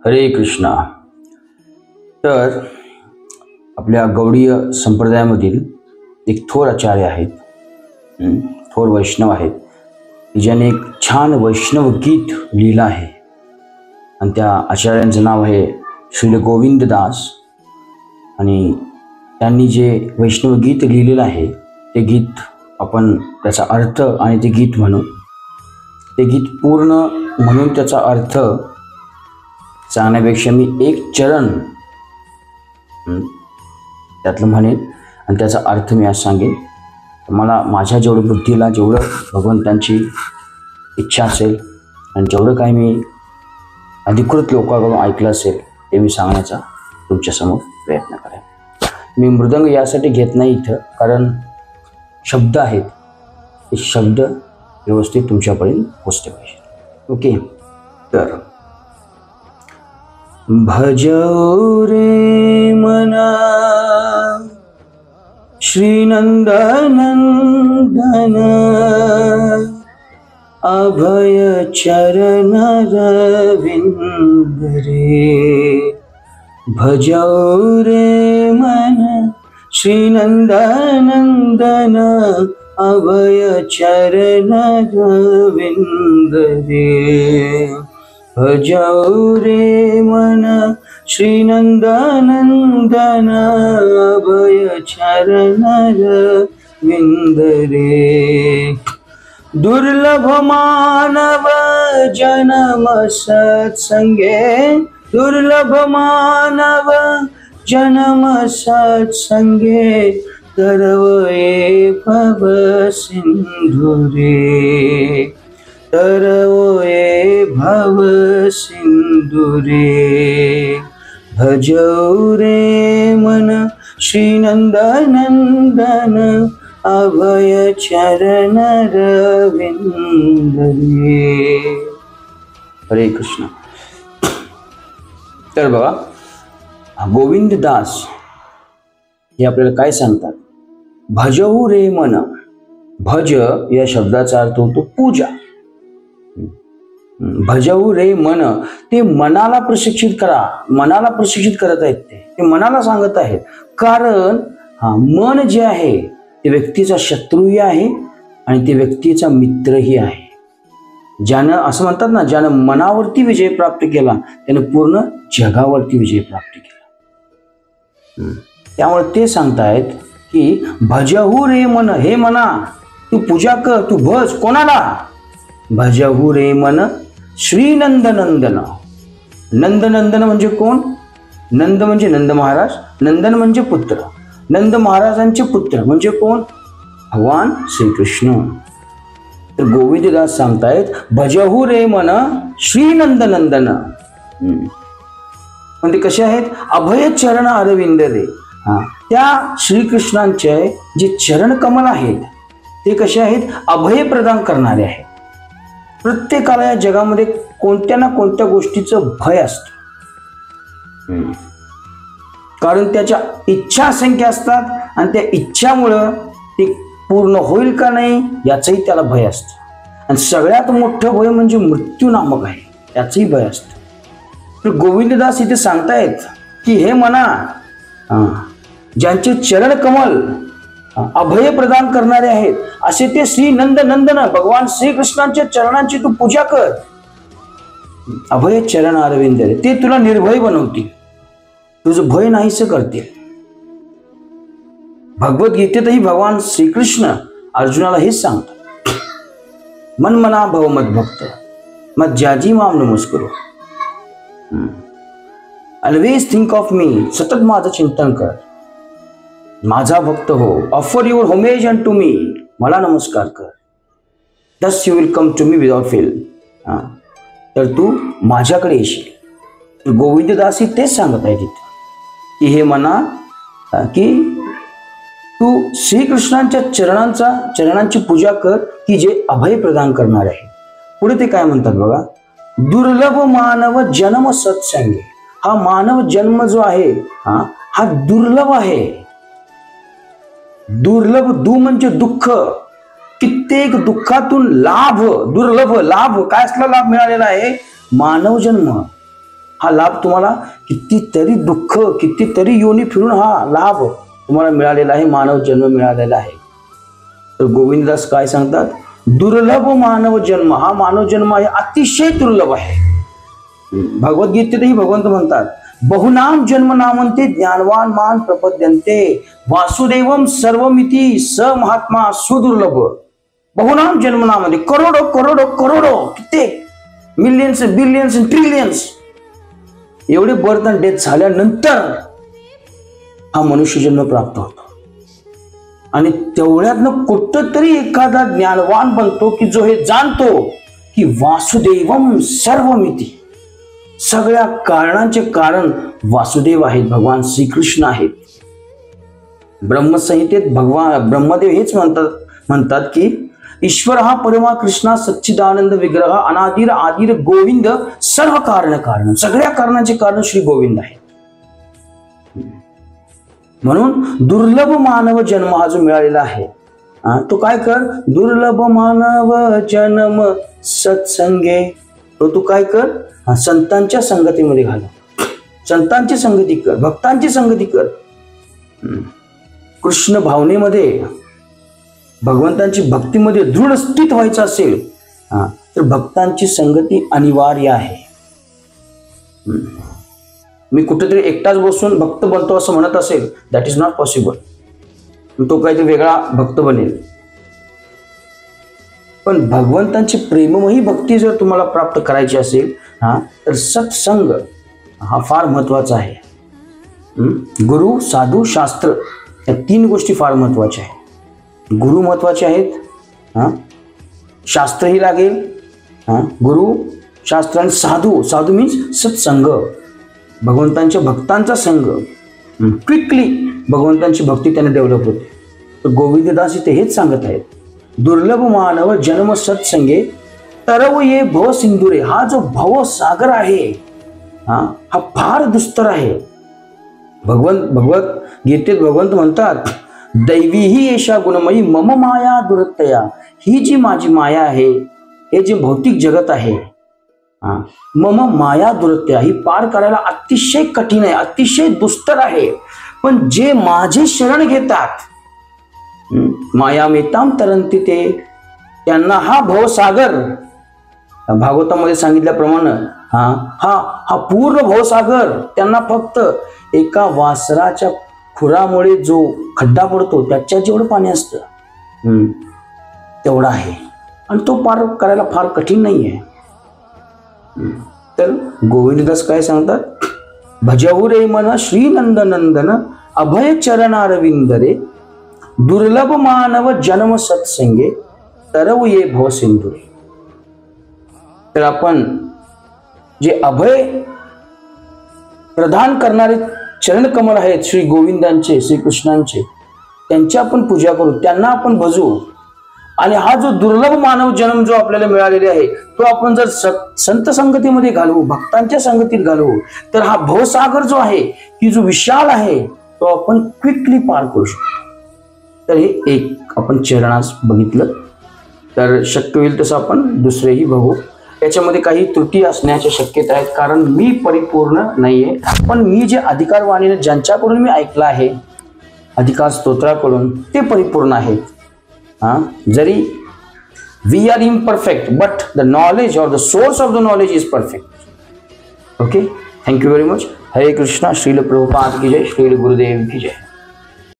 हरे कृष्णा. तर आपल्या गौडीय संप्रदायामधील एक थोर आचार्य आहेत, थोर वैष्णव आहेत, ज्याने एक छान वैष्णव गीत लिहिलं आहे आणि त्या आचार्यांचं नाव आहे श्री गोविंददास. आणि त्यांनी जे वैष्णव गीत लिहिलेलं आहे ते गीत आपण त्याचा अर्थ आणि ते गीत म्हणू. ते गीत पूर्ण म्हणून त्याचा अर्थ सांगण्यापेक्षा मी एक चरण त्यातलं म्हणेन आणि त्याचा अर्थ मी आज सांगेन. मला माझ्या जेवढं बुद्धीला जेवढं भगवंतांची इच्छा असेल आणि जेवढं काही मी अधिकृत लोकांकडून ऐकलं असेल ते मी सांगण्याचा तुमच्यासमोर प्रयत्न करेन. मी मृदंग यासाठी घेत नाही इथं, कारण शब्द आहेत, ते शब्द व्यवस्थित तुमच्यापर्यंत पोचले पाहिजे. ओके. तर भजो रे मना श्रीनंदनंदन अभय चरण रविंद रे. भजो रे मन श्रीनंदनंदन अभय चरण रविंद रे. भजो रे मन श्रीनंदनंदन अभय चरण रविंद रे. दुर्लभ मानव जन्म सत्संगे, दुर्लभ मानव जन्म सत्संगे तरवये भव सिंधु रे. तरवये भव सिंधु रे. भजो रे मन श्रीनंदनंदन अभय चरण रविंद रे. हरे कृष्ण. तर बघा, गोविंददास हे आपल्याला काय सांगतात? भजहु रे मन. भज या शब्दाचा अर्थ होतो पूजा. भजहु रे मन, ते मनाला प्रशिक्षित करा. मनाला प्रशिक्षित करत आहेत, ते मनाला सांगत आहेत. कारण मन जे आहे ते व्यक्तीचा शत्रूही आहे आणि ते व्यक्तीचा मित्रही आहे. ज्यानं असं म्हणतात ना, ज्यानं मनावरती विजय प्राप्त केला त्यानं पूर्ण जगावरती विजय प्राप्त केला. त्यामुळे ते सांगतायत की भजहु रे मन, हे मना तू पूजा कर, तू भज. कोणाला? भजहु रे मन श्रीनंदनंदन. नंदनंदन म्हणजे कोण? नंद म्हणजे नंद महाराज, नंदन म्हणजे पुत्र. नंद महाराजांचे पुत्र म्हणजे कोण? भगवान श्रीकृष्ण. तर गोविंददास सांगतायत भजहु रे मन श्रीनंदनंदन. पण ते कसे आहेत? अभय चरण अरविंद रे. त्या श्रीकृष्णांचे जे चरण कमल आहेत ते कसे आहेत? अभय प्रदान करणारे आहेत. प्रत्येकाला या जगामध्ये कोणत्या ना कोणत्या गोष्टीचं भय असतं, कारण त्याच्या इच्छा असंख्य असतात आणि त्या इच्छामुळं ते पूर्ण होईल का नाही याचंही त्याला भय असतं. आणि सगळ्यात मोठं भय म्हणजे मृत्यू नामक आहे, त्याचंही भय असतं. तर गोविंददास इथे सांगतायत की हे मना, ज्यांचे चरण कमल अभय प्रदान करणारे आहेत असे ते श्री नंदनंदन भगवान श्रीकृष्णांच्या चरणांची तू पूजा कर. अभय चरण अरविंद रे, ते तुला निर्भय बनवतील, तुझं भय नाहीसं करतील. भगवद्गीतेतही भगवान श्रीकृष्ण अर्जुनाला हेच सांगतात, मन मना भव मद भक्त मत ज्याजी माम नमस्करो. ऑलवेज थिंक ऑफ मी, सतत माझं चिंतन कर, माझा भक्त हो. Offer your homage unto me, मला नमस्कार कर. Thus you will come to me without fail. तर तू माझ्याकडे येशील. गोविंददासी तेच सांगत आहे तिथे की हे मना, की तू श्रीकृष्णांच्या चरणांची पूजा कर की जे अभय प्रदान करणार आहे. पुढे ते काय म्हणतात बघा, दुर्लभ मानव जन्म सत्संगे. हा मानव जन्म जो आहे हा दुर्लभ आहे. दुर्लभ, दु म्हणजे दुःख, कित्येक दुःखातून लाभ, दुर्लभ लाभ. काय असला लाभ मिळालेला आहे? मानव जन्म. हा लाभ तुम्हाला कितीतरी दुःख, कितीतरी योनी फिरून हा लाभ तुम्हाला मिळालेला आहे, मानव जन्म मिळालेला आहे. तर गोविंददास काय सांगतात, दुर्लभ मानव जन्म, हा मानव जन्म आहे अतिशय दुर्लभ आहे. भगवद्गीतेतही भगवंत म्हणतात, बहुनाम जन्म नामंते ज्ञानवान मान प्रपद्यन्ते वासुदेवम सर्वमिति स महात्मा सुदुर्लभ. बहुनाम जन्म नामंते, करोडो करोडो करोडो, कित्येक मिलियन्स बिलियन्स ट्रिलियन्स एवढे बर्थ अँड डेथ झाल्यानंतर हा मनुष्य जन्म प्राप्त होतो. आणि तेवढ्यातनं कुठंतरी एखादा ज्ञानवान बनतो की जो हे जाणतो की वासुदेवम सर्वमिति, सगळ्या कारणांचे कारण वासुदेव आहेत, भगवान श्रीकृष्ण आहेत. ब्रह्मसंहितेत भगवान ब्रह्मदेव हेच म्हणतात की ईश्वर हा परमा कृष्णा सच्चिदानंद विग्रह अनादिर आदिर गोविंद सर्व कारण, सगळ्या कारणांचे कारण श्री गोविंद आहे. म्हणून दुर्लभ मानव जन्म हा जो मिळालेला आहे, तो काय कर, दुर्लभ मानव जन्म सत्संगे, तो तू काय कर, संतांच्या संगतीमध्ये घाल, संतांची संगती कर, भक्तांची संगती कर. कृष्ण भावनेमध्ये, भगवंतांची भक्तीमध्ये दृढ स्थित व्हायचं असेल तर भक्तांची संगती अनिवार्य आहे. मी कुठेतरी एकटाच बसून भक्त बनतो असं म्हणत असेल, दॅट इज नॉट पॉसिबल. तो काहीतरी वेगळा भक्त बनेल. पण भगवंतांची प्रेममयी भक्ती जर तुम्हाला प्राप्त करायची असेल तर सत्संग हा फार महत्वाचा आहे. गुरु, साधू, शास्त्र या तीन गोष्टी फार महत्वाच्या आहेत. गुरु महत्वाचे आहेत, शास्त्रही लागेल, गुरु शास्त्र आणि साधू, साधू मीन्स सत्संग, भगवंतांच्या भक्तांचा संघ. क्विकली भगवंतांची भक्ती त्यांना डेव्हलप होते. तर गोविंददास इथे हेच सांगत आहेत, दुर्लभ मानव जन्म सत्संगे तरव ये भव सिंधुरे. हा जो भव सागर आहे हा फार दुस्तर आहे. भगवद्गीतेत भगवंत म्हणतात, दैवी ही येशा गुणमयी मम माया दुरत्तया. ही जी माझी माया आहे, हे जे भौतिक जगत आहे, मम माया दुरत्या, ही पार करायला अतिशय कठीण आहे, अतिशय दुस्तर आहे. पण जे माझे शरण घेतात, माया मेताम तरंती ते, त्यांना हा भवसागर, भागवतामध्ये सांगितल्याप्रमाणे हा पूर्ण भवसागर त्यांना फक्त एका वासराच्या खुरामुळे जो खड्डा पडतो त्याच्यात जेवढं पाणी असतं तेवढं आहे. आणि तो पार करायला फार कठीण नाही आहे. तर गोविंददास काय सांगतात, भजहु रे मन श्रीनंद नंदन अभय चरणारविंदरे दुर्लभ मानव जन्म सत्संगे तरव ये भव सिंधुरे. तर आपण जे अभय प्रदान करणारे चरणकमल आहेत श्री गोविंदांचे, श्रीकृष्णांचे, त्यांची आपण पूजा करू, त्यांना आपण भजू. आणि हा जो दुर्लभ मानव जन्म जो आपल्याला मिळालेला आहे तो आपण जर संत संगतीमध्ये घालवू, भक्तांच्या संगतीत घालवू, तर हा भवसागर जो आहे की जो विशाल आहे तो आपण क्विकली पार करू शकतो. तर हे एक आपण चरणास बघितलं. तर शक्य होईल तसं आपण दुसरेही बघू. याच्यामध्ये काही त्रुटी असण्याच्या शक्यता आहेत, कारण मी परिपूर्ण नाहीये. पण मी जे अधिकारवाणीने ज्यांच्याकडून मी ऐकलं आहे, अधिकार स्तोत्राकडून, ते परिपूर्ण आहेत. जरी we are imperfect but the knowledge और the source of the knowledge is perfect. Okay, thank you very much. Hare Krishna. Srila Prabhupada की जय. श्रील गुरुदेव की जय.